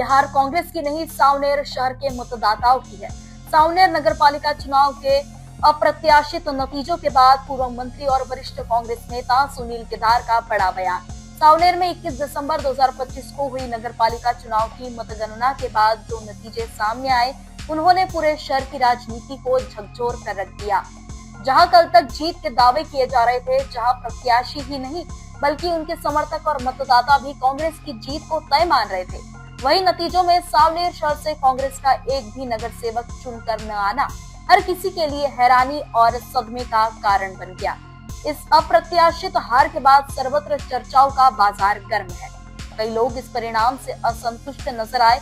हार कांग्रेस की नहीं, सावनेर शहर के मतदाताओं की है। सावनेर नगरपालिका चुनाव के अप्रत्याशित नतीजों के बाद पूर्व मंत्री और वरिष्ठ कांग्रेस नेता सुनील केदार का बड़ा बयान। सावनेर में 21 दिसंबर 2025 को हुई नगरपालिका चुनाव की मतगणना के बाद जो नतीजे सामने आए, उन्होंने पूरे शहर की राजनीति को झकझोर कर रख दिया। जहां कल तक जीत के दावे किए जा रहे थे, जहां प्रत्याशी ही नहीं बल्कि उनके समर्थक और मतदाता भी कांग्रेस की जीत को तय मान रहे थे, वही नतीजों में सावनेर शहर से कांग्रेस का एक भी नगर सेवक चुनकर न आना हर किसी के लिए हैरानी और सदमे का कारण बन गया। इस अप्रत्याशित हार के बाद सर्वत्र चर्चाओं का बाजार गर्म है। कई लोग इस परिणाम से असंतुष्ट नजर आए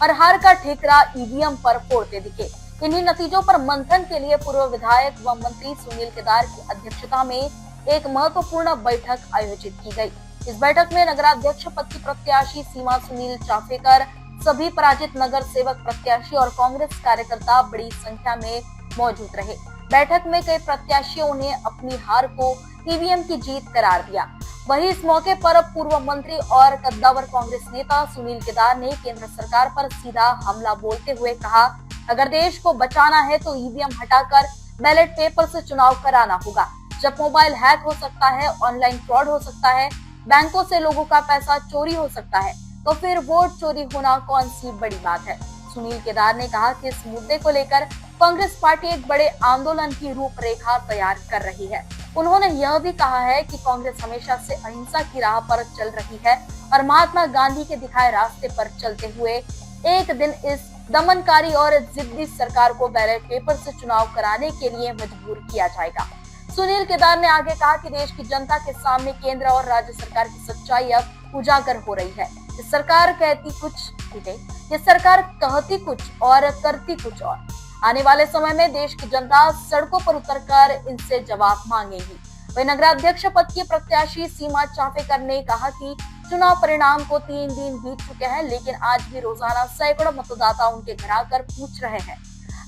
और हार का ठेकरा ईवीएम पर फोड़ते दिखे। इन्हीं नतीजों पर मंथन के लिए पूर्व विधायक व मंत्री सुनील केदार की अध्यक्षता में एक महत्वपूर्ण बैठक आयोजित की गई। इस बैठक में नगराध्यक्ष पद की प्रत्याशी सीमा सुनील चाफेकर, सभी पराजित नगर सेवक प्रत्याशी और कांग्रेस कार्यकर्ता बड़ी संख्या में मौजूद रहे। बैठक में कई प्रत्याशियों ने अपनी हार को ईवीएम की जीत करार दिया। वहीं इस मौके पर पूर्व मंत्री और कद्दावर कांग्रेस नेता सुनील केदार ने केंद्र सरकार पर सीधा हमला बोलते हुए कहा, अगर देश को बचाना है तो ईवीएम हटाकर बैलेट पेपर से चुनाव कराना होगा। जब मोबाइल हैक हो सकता है, ऑनलाइन फ्रॉड हो सकता है, बैंकों से लोगों का पैसा चोरी हो सकता है, तो फिर वोट चोरी होना कौन सी बड़ी बात है। सुनील केदार ने कहा कि इस मुद्दे को लेकर कांग्रेस पार्टी एक बड़े आंदोलन की रूपरेखा तैयार कर रही है। उन्होंने यह भी कहा है कि कांग्रेस हमेशा से अहिंसा की राह पर चल रही है और महात्मा गांधी के दिखाए रास्ते पर चलते हुए एक दिन इस दमनकारी और जिद्दी सरकार को बैलेट पेपर से चुनाव कराने के लिए मजबूर किया जाएगा। सुनील केदार ने आगे कहा कि देश की जनता के सामने केंद्र और राज्य सरकार की सच्चाई अब उजागर हो रही है। ये सरकार कहती कुछ और करती कुछ और। आने वाले समय में देश की जनता सड़कों पर उतरकर इनसे जवाब मांगेगी। वही नगराध्यक्ष पद की प्रत्याशी सीमा चाफेकर ने कहा कि चुनाव परिणाम को 3 दिन बीत चुके हैं, लेकिन आज भी रोजाना सैकड़ों मतदाता उनके घर आकर पूछ रहे हैं,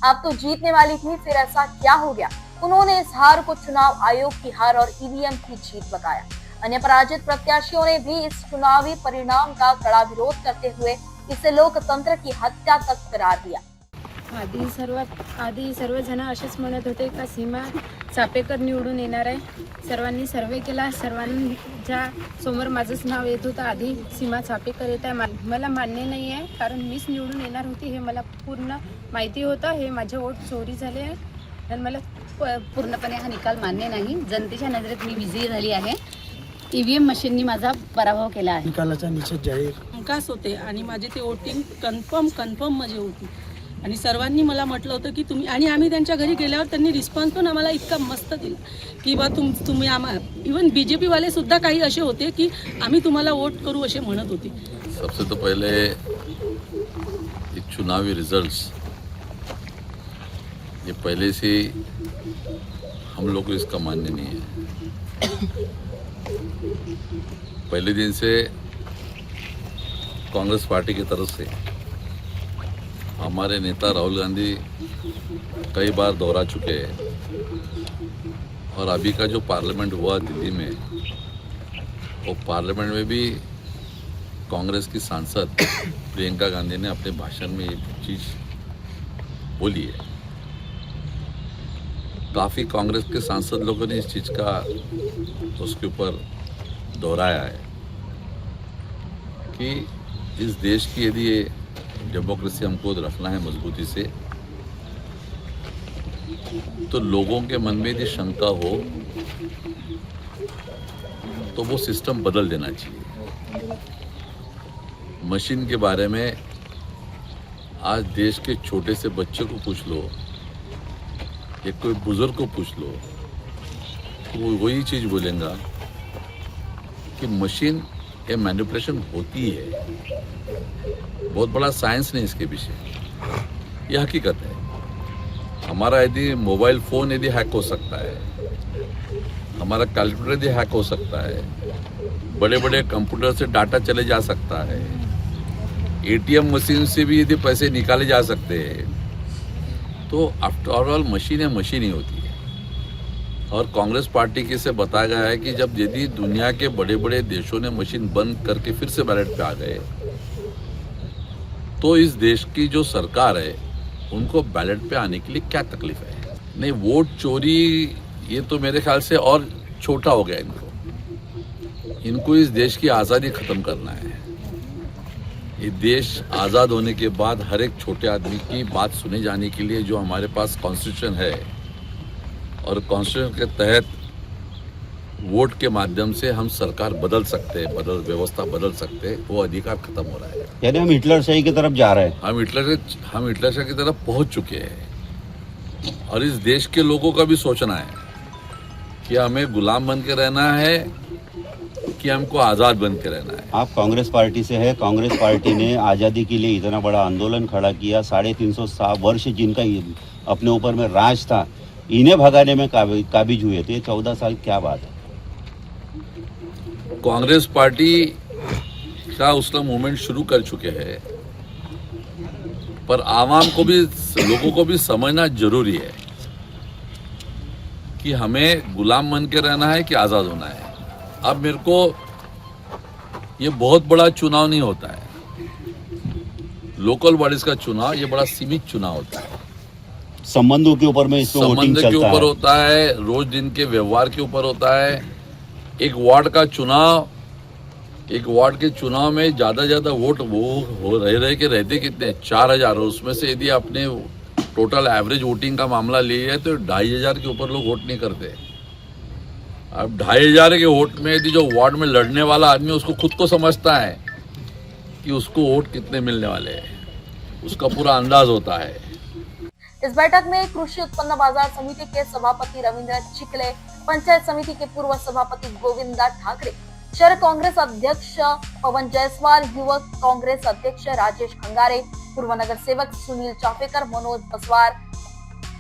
आप तो जीतने वाली थी, फिर ऐसा क्या हो गया। उन्होंने इस हार को चुनाव आयोग की हार और ईवीएम की जीत बताया। अन्य पराजित प्रत्याशियों ने भी इस चुनावी परिणाम का कड़ा विरोध करते हुए इसे लोकतंत्र की हत्या तक करार दिया। आधी सर्वजण असेच म्हणत होते का सीमा चापेकर निवडून येणार आहे। सर्वांनी सर्वे केला, सर्वांच्या समोर माझंच नाव येत होतं, आधी सीमा चापेकर येत आहे। मला मान्य नाही आहे, कारण मीच निवडून येणार होती हे मला पूर्ण माहिती होतं। हे माझे वोट चोरी झाले आहे आणि मला पूर्णपणे हा निकाल मान्य नाही। जनतेच्या नजरेत मी विजयी झाली आहे। ईव्हीएम मशीननी माझा पराभव केला आहे। निकालाचा निश्चित जाहीर विकास होते आणि माझी ते वोटिंग कन्फर्म माझी होती आणि सर्वांनी मला म्हटलं होतं की तुम्ही, आणि आम्ही त्यांच्या घरी गेल्यावर त्यांनी रिस्पॉन्स पण आम्हाला इतका मस्त दिला की बा तुम्ही आम्हाला, इवन बीजेपी वाले सुद्धा काही असे होते की आम्ही तुम्हाला वोट करू असे म्हणत होते। सबसे तो पहले ये चुनावी रिजल्ट्स ये पहले से हम लोग को इसका मान्य नहीं है। पहले दिन से कांग्रेस पार्टी की तरफ से हमारे नेता राहुल गांधी कई बार दोहरा चुके हैं और अभी का जो पार्लियामेंट हुआ दिल्ली में, वो पार्लियामेंट में भी कांग्रेस की सांसद प्रियंका गांधी ने अपने भाषण में ये चीज़ बोली है। काफ़ी कांग्रेस के सांसद लोगों ने इस चीज़ का उसके ऊपर दोहराया है कि इस देश की यदि डेमोक्रेसी हमको रखना है मजबूती से, तो लोगों के मन में यदि शंका हो तो वो सिस्टम बदल देना चाहिए। मशीन के बारे में आज देश के छोटे से बच्चे को पूछ लो या कोई बुजुर्ग को पूछ लो, तो वो वही चीज़ बोलेगा कि मशीन ये मैनिपुलेशन होती है। बहुत बड़ा साइंस नहीं इसके पीछे, ये हकीकत है। हमारा यदि मोबाइल फ़ोन यदि हैक हो सकता है, हमारा कैलकुलेटर यदि हैक हो सकता है, बड़े बड़े कंप्यूटर से डाटा चले जा सकता है, एटीएम मशीन से भी यदि पैसे निकाले जा सकते हैं, तो आफ्टर ऑल मशीन ही होती है। और कांग्रेस पार्टी के से बताया गया है कि जब यदि दुनिया के बड़े बड़े देशों ने मशीन बंद करके फिर से बैलेट पे आ गए, तो इस देश की जो सरकार है उनको बैलेट पे आने के लिए क्या तकलीफ है? नहीं, वोट चोरी ये तो मेरे ख्याल से और छोटा हो गया इनको इस देश की आज़ादी खत्म करना है। ये देश आज़ाद होने के बाद हर एक छोटे आदमी की बात सुने जाने के लिए जो हमारे पास कॉन्स्टिट्यूशन है और कॉन्स्टिट्यूशन के तहत वोट के माध्यम से हम सरकार बदल सकते हैं, व्यवस्था बदल सकते हैं, वो अधिकार खत्म हो रहा है। यानी हम हिटलरशाही की तरफ जा रहे हैं। हम हिटलरशाही की तरफ पहुंच चुके हैं और इस देश के लोगों का भी सोचना है कि हमें गुलाम बन के रहना है कि हमको आज़ाद बन के रहना है। आप कांग्रेस पार्टी से है, कांग्रेस पार्टी ने आज़ादी के लिए इतना बड़ा आंदोलन खड़ा किया, 350 वर्ष जिनका अपने ऊपर में राज था, इन्हें भगाने में काबिज हुए थे। 14 साल क्या बात है? कांग्रेस पार्टी का उसका मूवमेंट शुरू कर चुके हैं, पर आवाम को भी, लोगों को भी समझना जरूरी है कि हमें गुलाम बन के रहना है कि आज़ाद होना है। अब मेरे को ये बहुत बड़ा चुनाव नहीं होता है, लोकल बॉडीज का चुनाव ये बड़ा सीमित चुनाव होता है। संबंधों के ऊपर में इसमें वोटिंग संबंध के चलता ऊपर है। होता है, रोज दिन के व्यवहार के ऊपर होता है। एक वार्ड का चुनाव, एक वार्ड के चुनाव में ज्यादा वोट वो हो रहे के रहते कितने 4000, उसमें से यदि आपने टोटल एवरेज वोटिंग का मामला लिया है तो 2500 के ऊपर लोग वोट नहीं करते। अब 2500 के वोट में यदि जो वार्ड में लड़ने वाला आदमी उसको खुद को समझता है कि उसको वोट कितने मिलने वाले हैं, उसका पूरा अंदाज होता है। इस बैठक में कृषि उत्पन्न बाजार समिति के सभापति रविंद्र चिखले, पंचायत समिति के पूर्व सभापति गोविंदा ठाकरे, शहर कांग्रेस अध्यक्ष पवन जायसवाल, युवक कांग्रेस अध्यक्ष राजेश खंगारे, पूर्व नगर सेवक सुनील चापेकर, मनोज बसवार,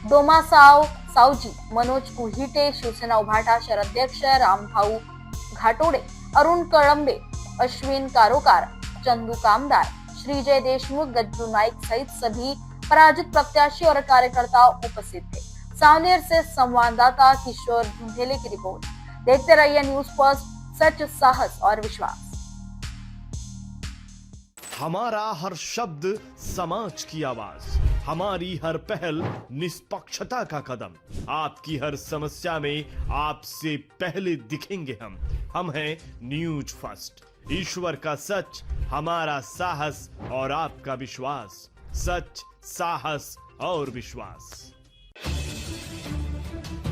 डोमा सावजी, मनोज कुहिटे, शिवसेना उभाटा शहर अध्यक्ष रामभाऊ घाटोडे, अरुण कळंबे, अश्विन कारोकार, चंदू कामदार, श्रीजय देशमुख, गज्जू नाइक सहित सभी पराजित प्रत्याशी और कार्यकर्ता उपस्थित थे। सांवलेर से संवाददाता किशोर धुंधेले की रिपोर्ट। देखते रहिए न्यूज फर्स्ट, सच, साहस और विश्वास। हमारा हर शब्द समाज की आवाज, हमारी हर पहल निष्पक्षता का कदम, आपकी हर समस्या में आपसे पहले दिखेंगे हम हैं न्यूज फर्स्ट। ईश्वर का सच, हमारा साहस और आपका विश्वास। सच, साहस और विश्वास।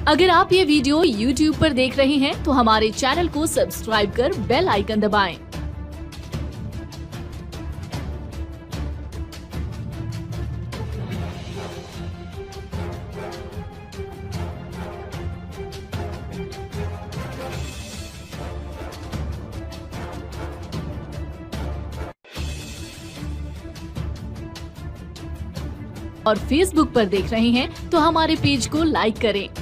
अगर आप ये वीडियो YouTube पर देख रहे हैं तो हमारे चैनल को सब्सक्राइब कर बेल आइकन दबाएं। और Facebook पर देख रहे हैं तो हमारे पेज को लाइक करें।